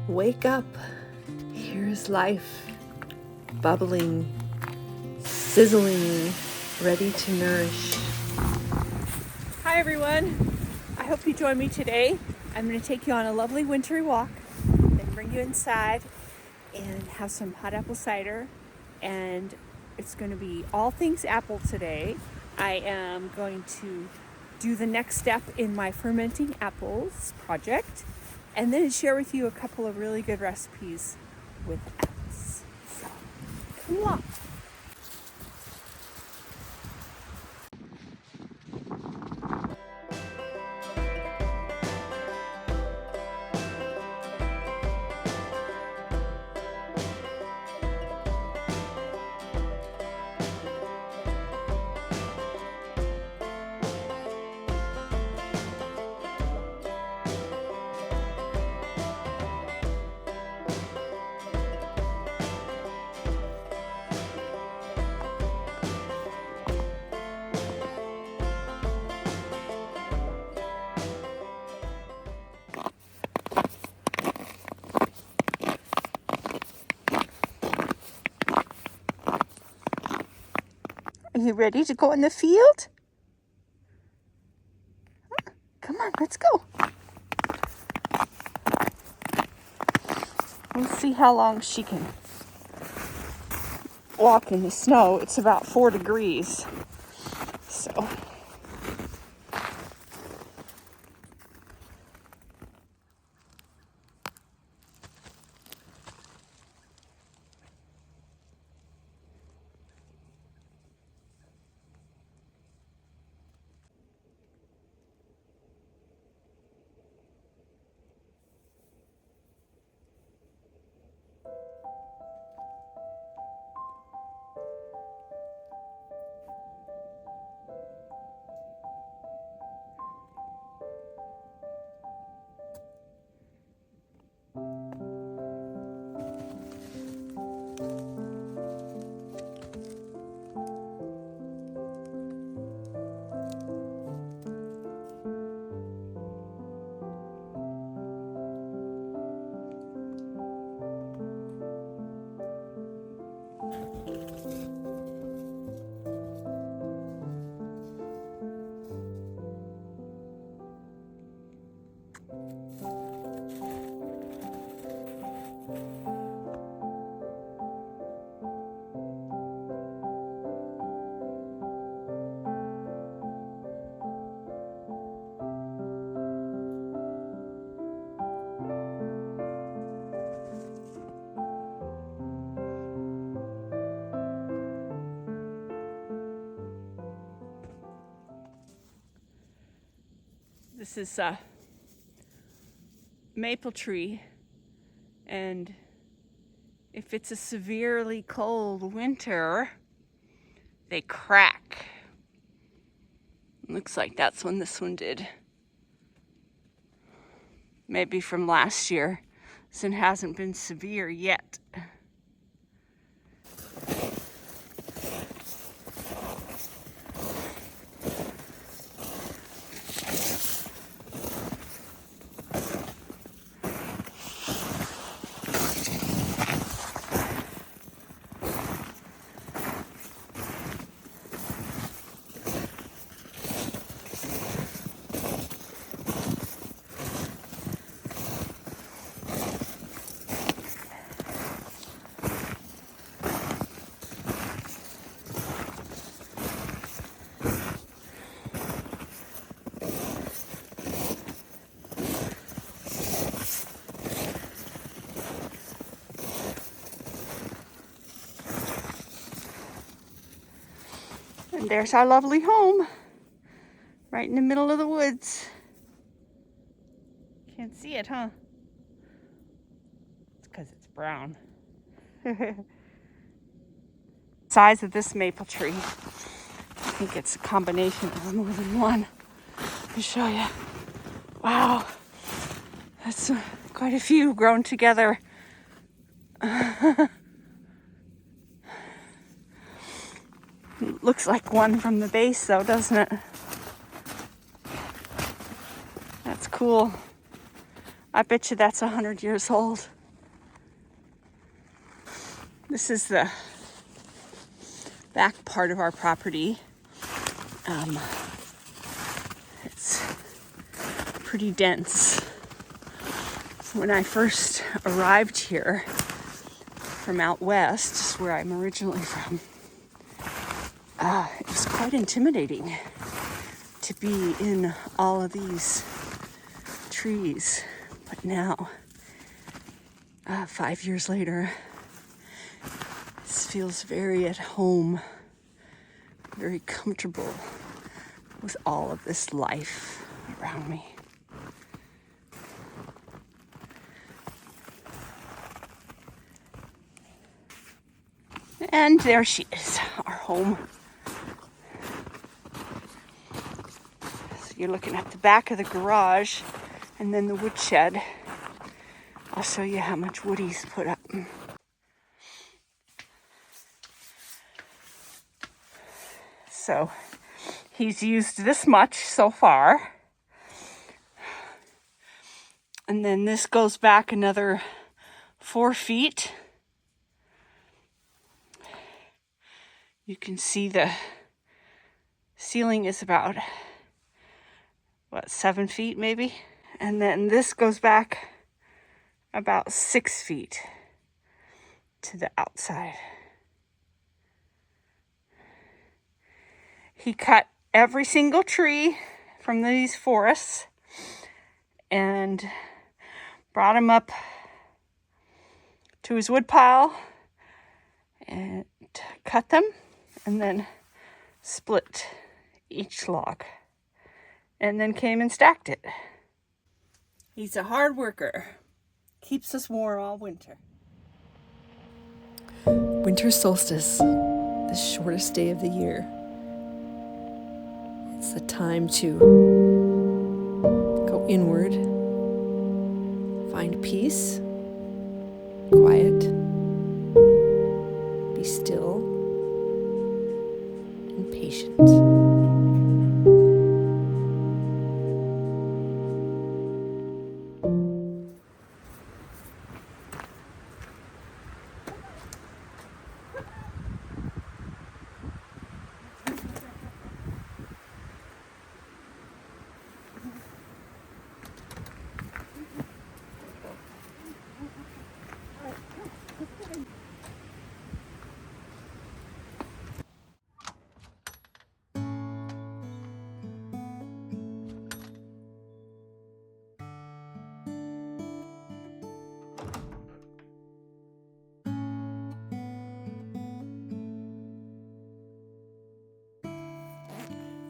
Wake up. Here's life, bubbling, sizzling, ready to nourish. Hi everyone. I hope you join me today. I'm going to take you on a lovely wintry walk, then bring you inside and have some hot apple cider. And it's going to be all things apple today. I am going to do the next step in my fermenting apples project, and then share with you a couple of really good recipes with apples. So, come along. Are you ready to go in the field? Come on, let's go. We'll see how long she can walk in the snow. It's about 4 degrees. So this is a maple tree, and if it's a severely cold winter, they crack. Looks like that's when this one did. Maybe from last year, since it hasn't been severe yet. And there's our lovely home, right in the middle of the woods. Can't see it, huh? It's because it's brown. Size of this maple tree. I think it's a combination of more than one. Let me show you. Wow, that's quite a few grown together. Looks like one from the base though, doesn't it? That's cool. I bet you that's 100 years old. This is the back part of our property. It's pretty dense. When I first arrived here from out west, just where I'm originally from, it was quite intimidating to be in all of these trees. But now, 5 years later, this feels very at home, very comfortable with all of this life around me. And there she is, our home. So you're looking at the back of the garage and then the woodshed. I'll show you how much wood he's put up. So he's used this much so far. And then this goes back another 4 feet. You can see the ceiling is about, 7 feet maybe? And then this goes back about 6 feet to the outside. He cut every single tree from these forests and brought them up to his wood pile and cut them and then split each log and then came and stacked it. He's a hard worker. Keeps us warm all winter. Winter solstice, the shortest day of the year. It's the time to go inward, find peace, quiet, be still, and patient.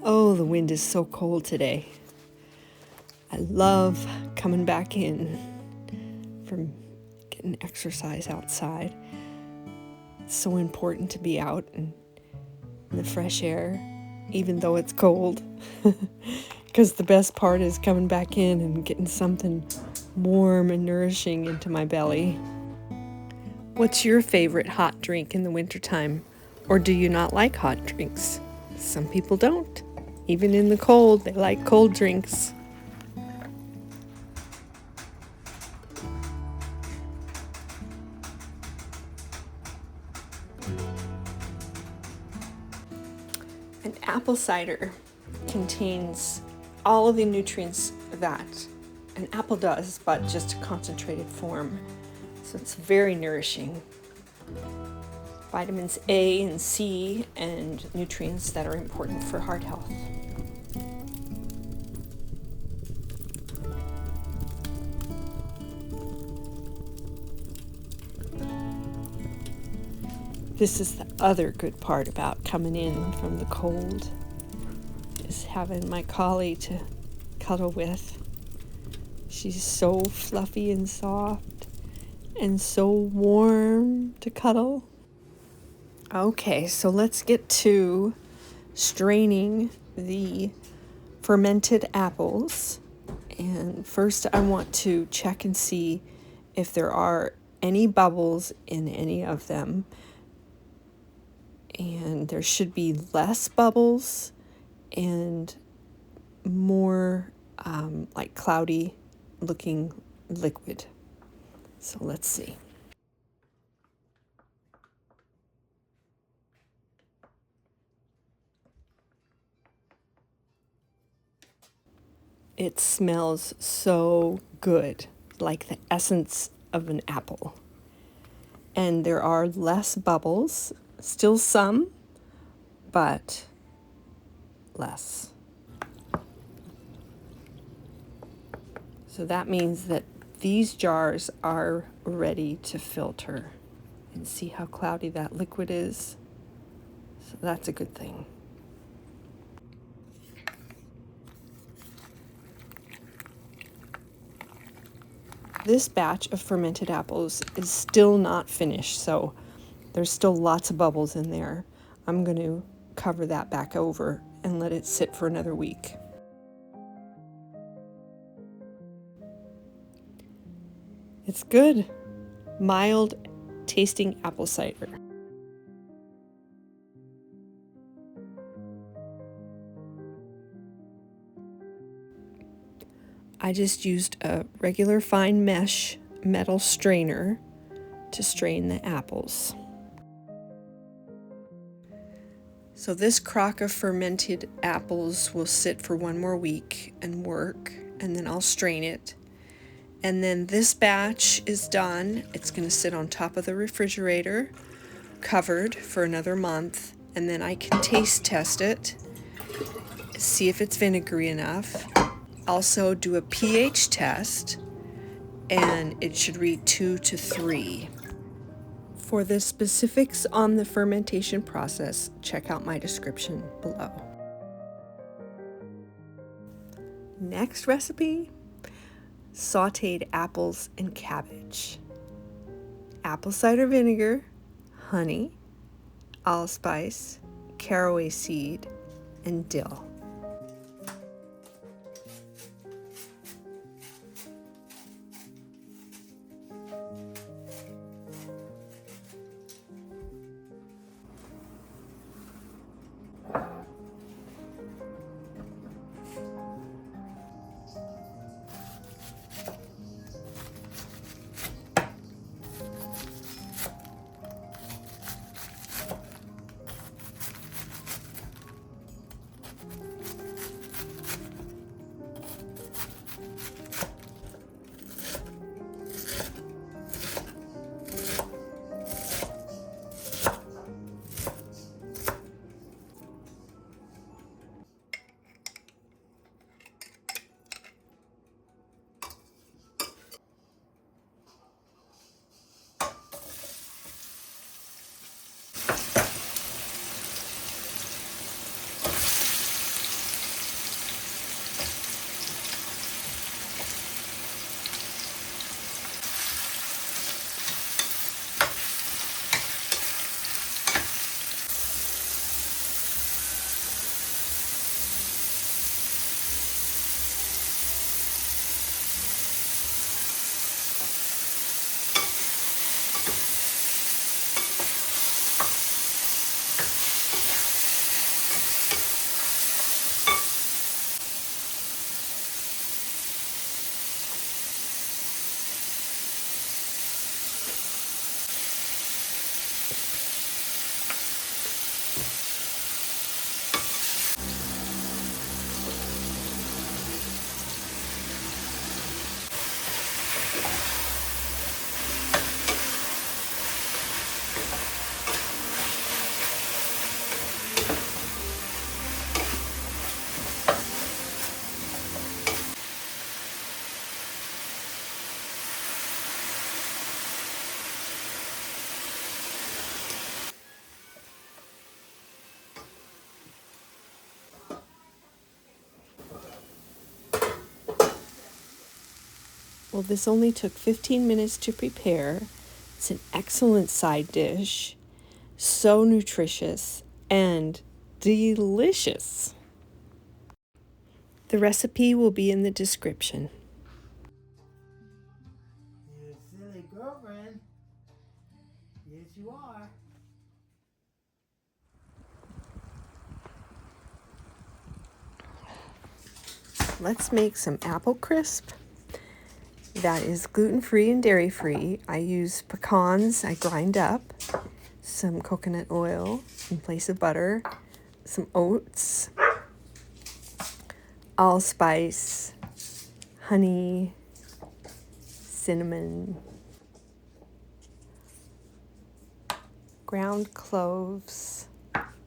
Oh, the wind is so cold today. I love coming back in from getting exercise outside. It's so important to be out in the fresh air, even though it's cold. Because the best part is coming back in and getting something warm and nourishing into my belly. What's your favorite hot drink in the wintertime? Or do you not like hot drinks? Some people don't. Even in the cold, they like cold drinks. An apple cider contains all of the nutrients that an apple does, but just a concentrated form. So it's very nourishing. Vitamins A and C and nutrients that are important for heart health. This is the other good part about coming in from the cold, is having my collie to cuddle with. She's so fluffy and soft and so warm to cuddle. Okay, so let's get to straining the fermented apples. And first I want to check and see if there are any bubbles in any of them. And there should be less bubbles and more like cloudy looking liquid. So let's see. It smells so good, like the essence of an apple. And there are less bubbles, still some, but less. So that means that these jars are ready to filter. And see how cloudy that liquid is? So that's a good thing. This batch of fermented apples is still not finished, so there's still lots of bubbles in there. I'm going to cover that back over and let it sit for another week. It's good. Mild tasting apple cider. I just used a regular fine mesh metal strainer to strain the apples. So this crock of fermented apples will sit for one more week and work, and then I'll strain it. And then this batch is done. It's going to sit on top of the refrigerator, covered for another month, and then I can taste test it, see if it's vinegary enough. Also do a pH test, and it should read 2 to 3. For the specifics on the fermentation process, check out my description below. Next recipe, sauteed apples and cabbage. Apple cider vinegar, honey, allspice, caraway seed, and dill. Well, this only took 15 minutes to prepare. It's an excellent side dish, so nutritious and delicious. The recipe will be in the description. You silly girlfriend. Yes, you are. Let's make some apple crisp that is gluten-free and dairy-free. I use pecans I grind up, some coconut oil in place of butter, some oats, allspice, honey, cinnamon, ground cloves,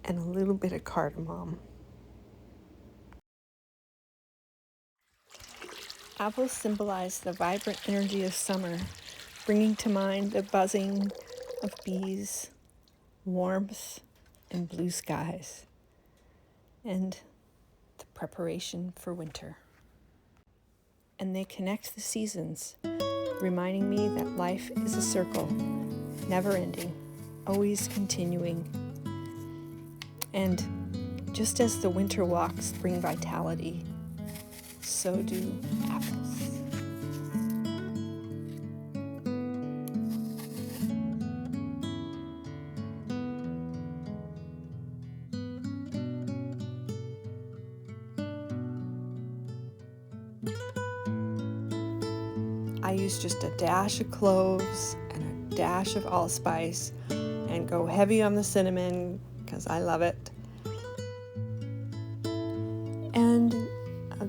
and a little bit of cardamom. Apples symbolize the vibrant energy of summer, bringing to mind the buzzing of bees, warmth, and blue skies, and the preparation for winter. And they connect the seasons, reminding me that life is a circle, never ending, always continuing. And just as the winter walks bring vitality, so do apples. I use just a dash of cloves and a dash of allspice and go heavy on the cinnamon because I love it. And a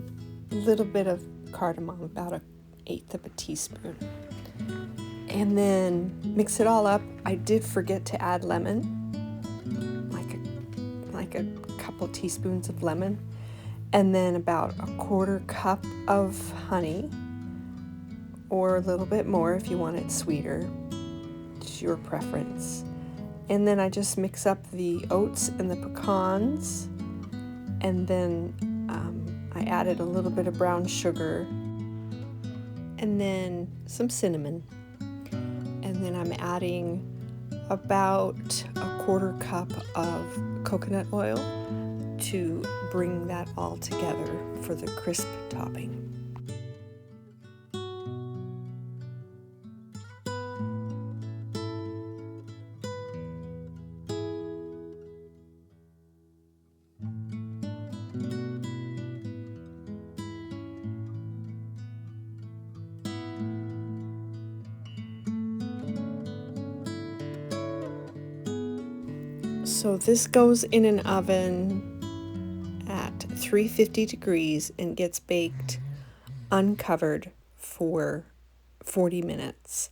little bit of cardamom, about 1/8 of a teaspoon. And then mix it all up. I did forget to add lemon, like a couple teaspoons of lemon. And then about 1/4 cup of honey, or a little bit more if you want it sweeter. It's your preference. And then I just mix up the oats and the pecans, and then I added a little bit of brown sugar, and then some cinnamon. And then I'm adding about 1/4 cup of coconut oil to bring that all together for the crisp topping. So this goes in an oven at 350 degrees and gets baked uncovered for 40 minutes.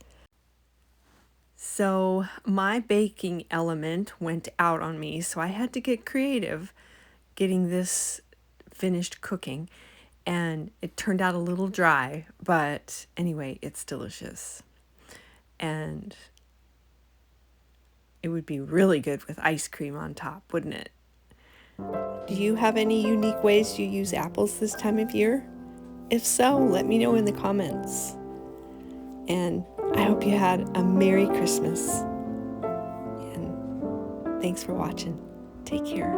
So my baking element went out on me, so I had to get creative getting this finished cooking, and it turned out a little dry, but anyway, it's delicious. And it would be really good with ice cream on top, wouldn't it? Do you have any unique ways you use apples this time of year? If so, let me know in the comments. And I hope you had a Merry Christmas. And thanks for watching. Take care.